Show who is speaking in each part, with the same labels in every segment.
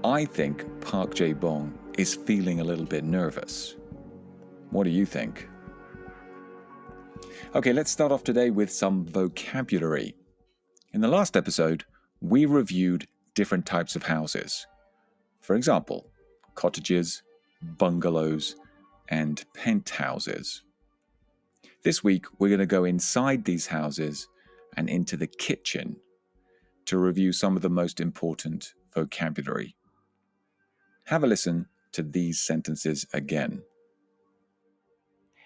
Speaker 1: I think Park Jae-bong is feeling a little bit nervous. What do you think? Okay, let's start off today with some vocabulary. In the last episode, we reviewed different types of houses. For example, cottages, bungalows, and penthouses. This week, we're going to go inside these houses and into the kitchen to review some of the most important vocabulary. Have a listen to these sentences again.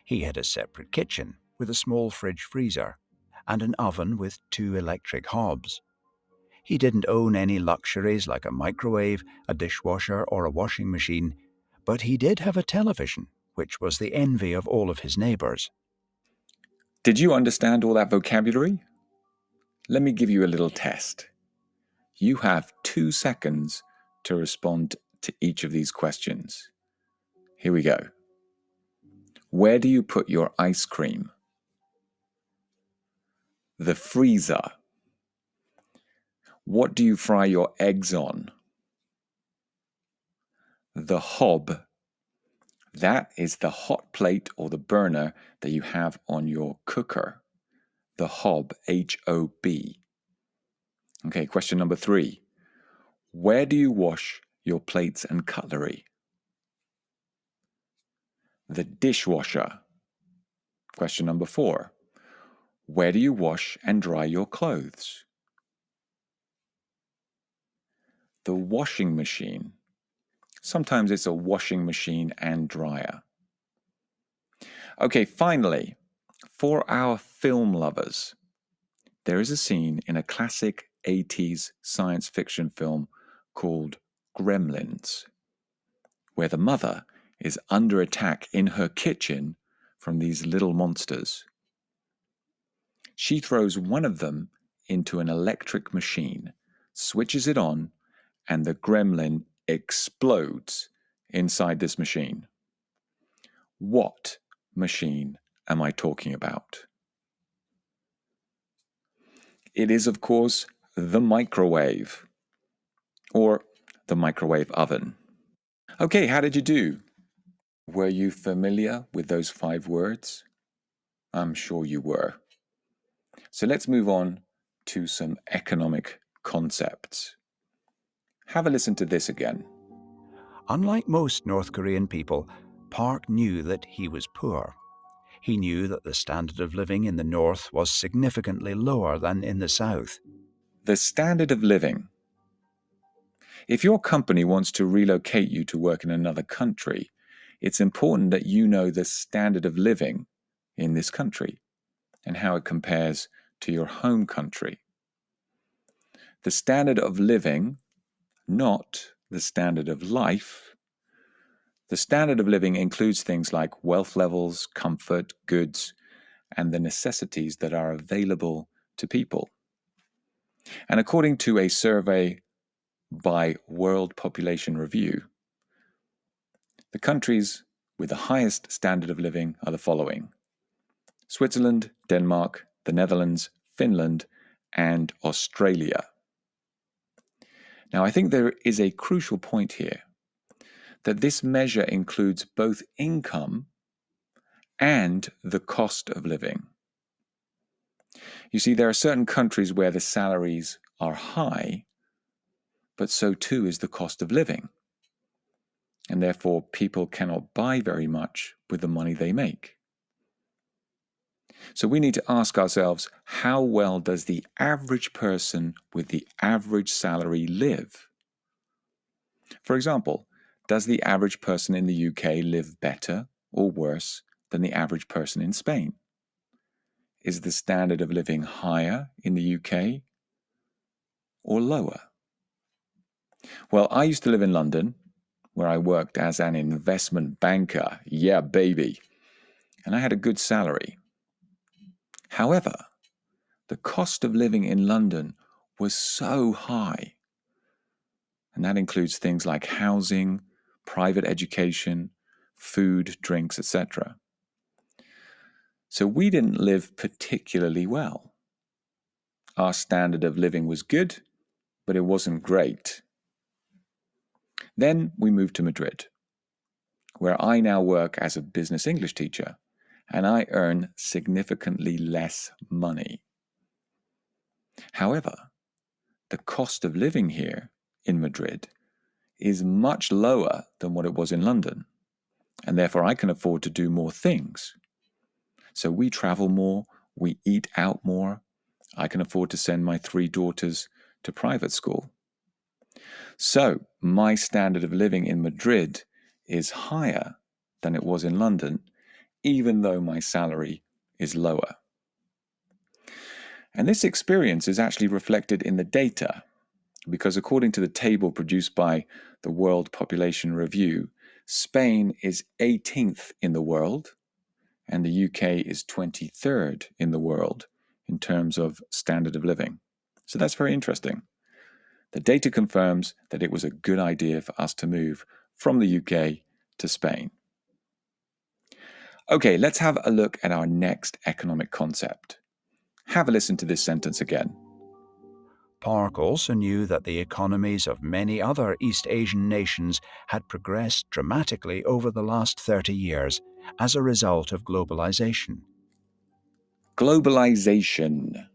Speaker 2: He had a separate kitchen with a small fridge freezer and an oven with 2 electric hobs. He didn't own any luxuries like a microwave, a dishwasher, or a washing machine, but he did have a television, which was the envy of all of his neighbors.
Speaker 1: Did you understand all that vocabulary? Let me give you a little test. You have 2 seconds to respond to each of these questions. Here we go. Where do you put your ice cream? The freezer. What do you fry your eggs on? The hob. That is the hot plate or the burner that you have on your cooker. The hob, H-O-B. Okay, question number 3. Where do you wash your plates and cutlery? The dishwasher. Question number 4. Where do you wash and dry your clothes? The washing machine. Sometimes it's a washing machine and dryer. Okay, finally, for our film lovers, there is a scene in a classic 80s science fiction film called Gremlins, where the mother is under attack in her kitchen from these little monsters. She throws one of them into an electric machine, switches it on, and the gremlin explodes inside this machine. What machine am I talking about? It is, of course, the microwave, or the microwave oven. Okay, how did you do? Were you familiar with those 5 words? I'm sure you were. So let's move on to some economic concepts. Have a listen to this again.
Speaker 2: Unlike most North Korean people, Park knew that he was poor. He knew that the standard of living in the North was significantly lower than in the South.
Speaker 1: The standard of living. If your company wants to relocate you to work in another country, it's important that you know the standard of living in this country and how it compares to your home country. The standard of living, not the standard of life. The standard of living includes things like wealth levels, comfort, goods, and the necessities that are available to people. And according to a survey by World Population Review, the countries with the highest standard of living are the following: Switzerland, Denmark, the Netherlands, Finland, and Australia. Now, I think there is a crucial point here, that this measure includes both income and the cost of living. You see, there are certain countries where the salaries are high, but so too is the cost of living. And therefore, people cannot buy very much with the money they make. So we need to ask ourselves, how well does the average person with the average salary live? For example, does the average person in the UK live better or worse than the average person in Spain? Is the standard of living higher in the UK or lower? Well, I used to live in London, where I worked as an investment banker. Yeah, baby. And I had a good salary. However, the cost of living in London was so high. And that includes things like housing, private education, food, drinks, etc. So we didn't live particularly well. Our standard of living was good, but it wasn't great. Then we moved to Madrid, where I now work as a business English teacher, and I earn significantly less money. However, the cost of living here in Madrid is much lower than what it was in London, and therefore I can afford to do more things. So we travel more, we eat out more. I can afford to send my 3 daughters to private school. So my standard of living in Madrid is higher than it was in London, even though my salary is lower. And this experience is actually reflected in the data, because according to the table produced by the World Population Review, Spain is 18th in the world, and the UK is 23rd in the world in terms of standard of living. So that's very interesting. The data confirms that it was a good idea for us to move from the UK to Spain. Okay, let's have a look at our next economic concept. Have a listen to this sentence again.
Speaker 2: Park also knew that the economies of many other East Asian nations had progressed dramatically over the last 30 years as a result of globalization.
Speaker 1: Globalization.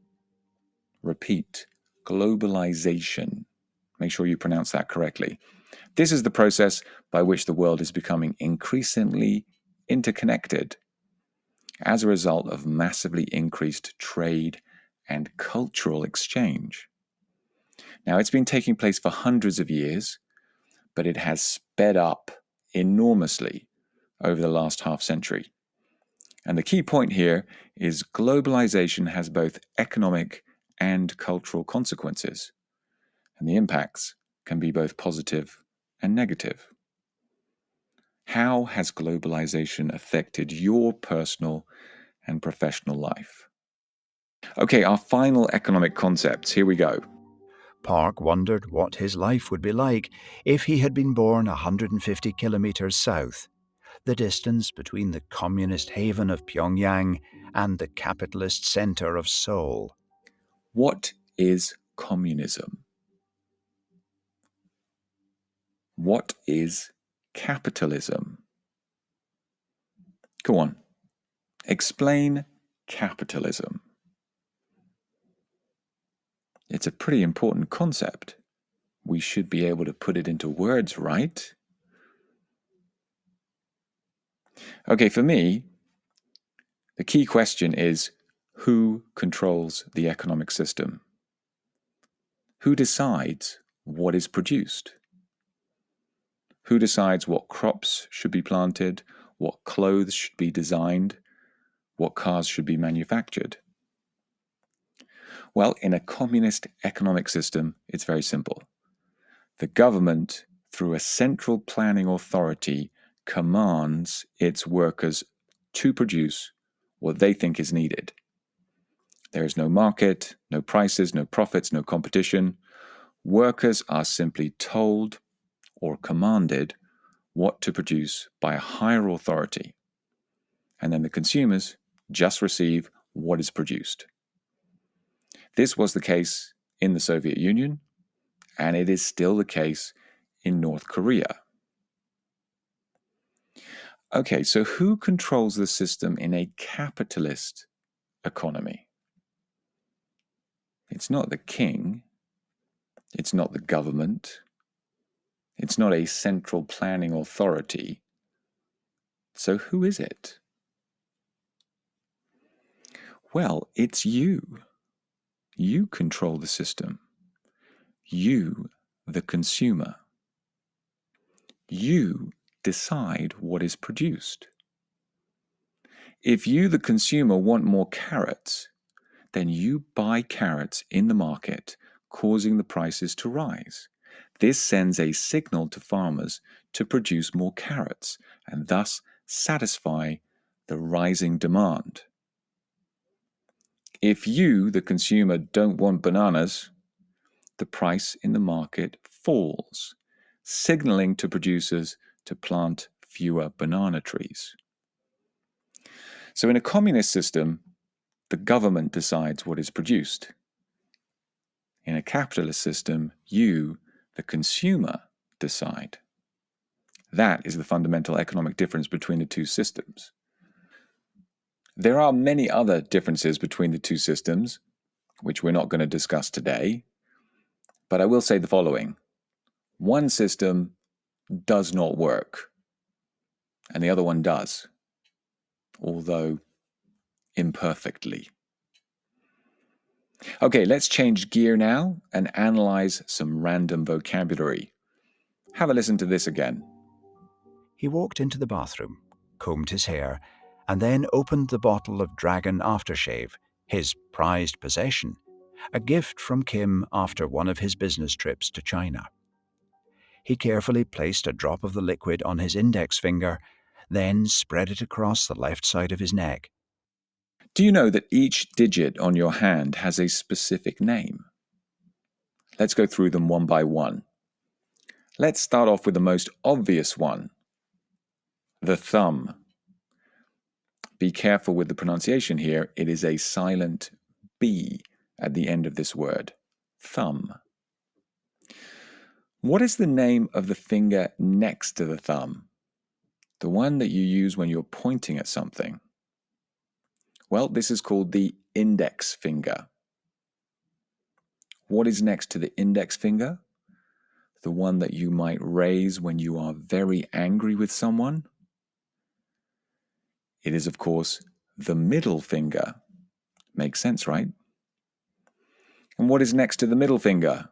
Speaker 1: Repeat, globalization. Make sure you pronounce that correctly. This is the process by which the world is becoming increasingly interconnected as a result of massively increased trade and cultural exchange. Now, it's been taking place for hundreds of years, but it has sped up enormously over the last half century. And the key point here is globalization has both economic and cultural consequences, and the impacts can be both positive and negative. How has globalization affected your personal and professional life? Okay, our final economic concepts. Here we go.
Speaker 2: Park wondered what his life would be like if he had been born 150 kilometers south, the distance between the communist haven of Pyongyang and the capitalist center of Seoul.
Speaker 1: What is communism? What is capitalism? Go on. Explain capitalism. It's a pretty important concept. We should be able to put it into words, right? Okay, for me, the key question is who controls the economic system? Who decides what is produced? Who decides what crops should be planted, what clothes should be designed, what cars should be manufactured? Well, in a communist economic system, it's very simple. The government, through a central planning authority, commands its workers to produce what they think is needed. There is no market, no prices, no profits, no competition. Workers are simply told or commanded what to produce by a higher authority. And then the consumers just receive what is produced. This was the case in the Soviet Union, and it is still the case in North Korea. Okay, so who controls the system in a capitalist economy? It's not the king. It's not the government. It's not a central planning authority. So who is it? Well, it's you. You control the system. You, the consumer. You decide what is produced. If you, the consumer, want more carrots, then you buy carrots in the market, causing the prices to rise. This sends a signal to farmers to produce more carrots and thus satisfy the rising demand. If you, the consumer, don't want bananas, the price in the market falls, signaling to producers to plant fewer banana trees. So in a communist system, the government decides what is produced. In a capitalist system, you, the consumer, decide. That is the fundamental economic difference between the two systems. There are many other differences between the two systems, which we're not going to discuss today, but I will say the following. One system does not work, and the other one does, although imperfectly. Okay, let's change gear now and analyze some random vocabulary. Have a listen to this again.
Speaker 2: He walked into the bathroom, combed his hair, and then opened the bottle of Dragon aftershave, his prized possession, a gift from Kim after one of his business trips to China. He carefully placed a drop of the liquid on his index finger, then spread it across the left side of his neck.
Speaker 1: Do you know that each digit on your hand has a specific name? Let's go through them one by one. Let's start off with the most obvious one, the thumb. Be careful with the pronunciation here. It is a silent B at the end of this word, thumb. What is the name of the finger next to the thumb? The one that you use when you're pointing at something. Well, this is called the index finger. What is next to the index finger? The one that you might raise when you are very angry with someone? It is, of course, the middle finger. Makes sense, right? And what is next to the middle finger?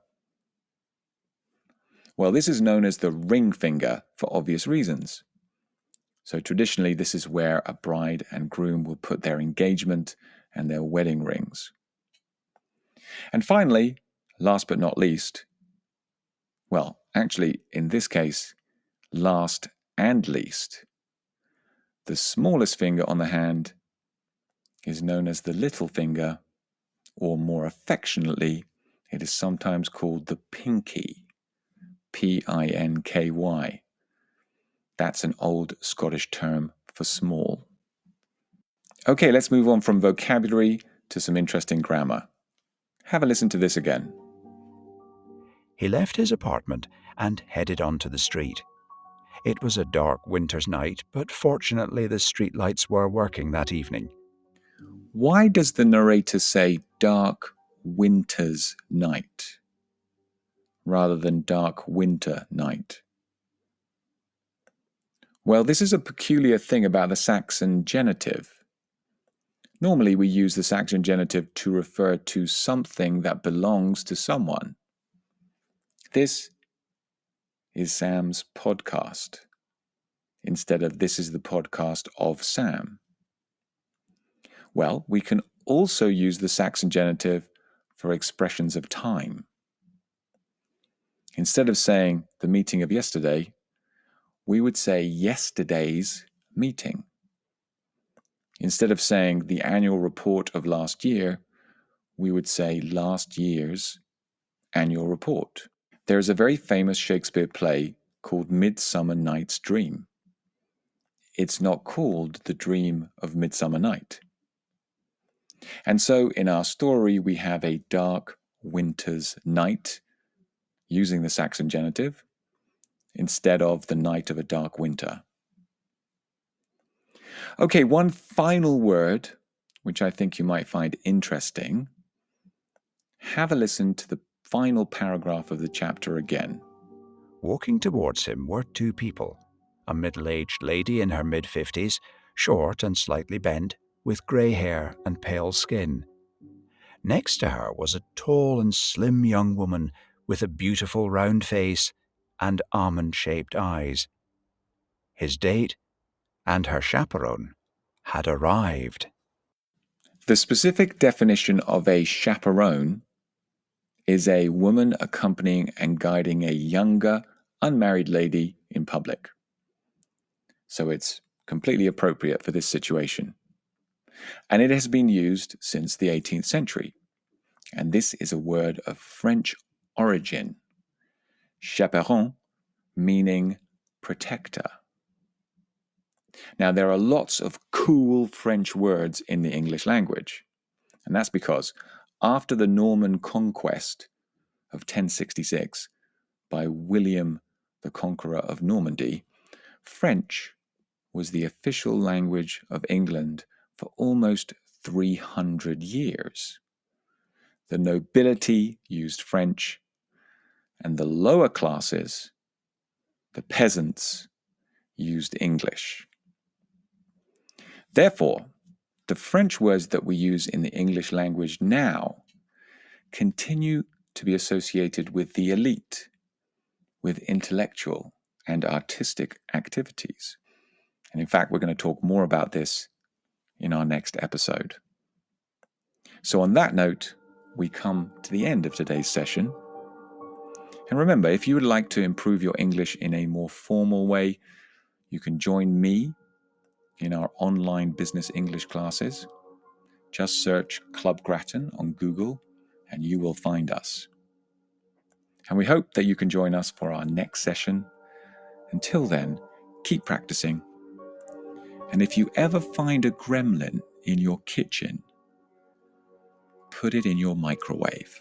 Speaker 1: Well, this is known as the ring finger for obvious reasons. So traditionally, this is where a bride and groom will put their engagement and their wedding rings. And finally, last but not least, well, actually, in this case, last and least, the smallest finger on the hand is known as the little finger, or more affectionately, it is sometimes called the pinky, Pinky. That's an old Scottish term for small. Okay, let's move on from vocabulary to some interesting grammar. Have a listen to this again.
Speaker 2: He left his apartment and headed onto the street. It was a dark winter's night, but fortunately the streetlights were working that evening.
Speaker 1: Why does the narrator say dark winter's night rather than dark winter night? Well, this is a peculiar thing about the Saxon genitive. Normally, we use the Saxon genitive to refer to something that belongs to someone. This is Sam's podcast, instead of this is the podcast of Sam. Well, we can also use the Saxon genitive for expressions of time. Instead of saying the meeting of yesterday, we would say yesterday's meeting. Instead of saying the annual report of last year, we would say last year's annual report. There is a very famous Shakespeare play called Midsummer Night's Dream. It's not called The Dream of Midsummer Night. And so in our story, we have a dark winter's night using the Saxon genitive instead of the night of a dark winter. Okay, one final word, which I think you might find interesting. Have a listen to the final paragraph of the chapter again.
Speaker 2: Walking towards him were two people, a middle-aged lady in her mid-50s, short and slightly bent, with grey hair and pale skin. Next to her was a tall and slim young woman with a beautiful round face and almond-shaped eyes. His date and her chaperone had arrived.
Speaker 1: The specific definition of a chaperone is a woman accompanying and guiding a younger, unmarried lady in public. So it's completely appropriate for this situation. And it has been used since the 18th century. And this is a word of French origin. Chaperon, meaning protector. Now, there are lots of cool French words in the English language. And that's because after the Norman conquest of 1066 by William the Conqueror of Normandy, French was the official language of England for almost 300 years. The nobility used French, and the lower classes, the peasants, used English. Therefore, the French words that we use in the English language now continue to be associated with the elite, with intellectual and artistic activities. And in fact, we're going to talk more about this in our next episode. So on that note, we come to the end of today's session. And remember, if you would like to improve your English in a more formal way, you can join me in our online business English classes. Just search Club Gratton on Google and you will find us. And we hope that you can join us for our next session. Until then, keep practicing. And if you ever find a gremlin in your kitchen, put it in your microwave.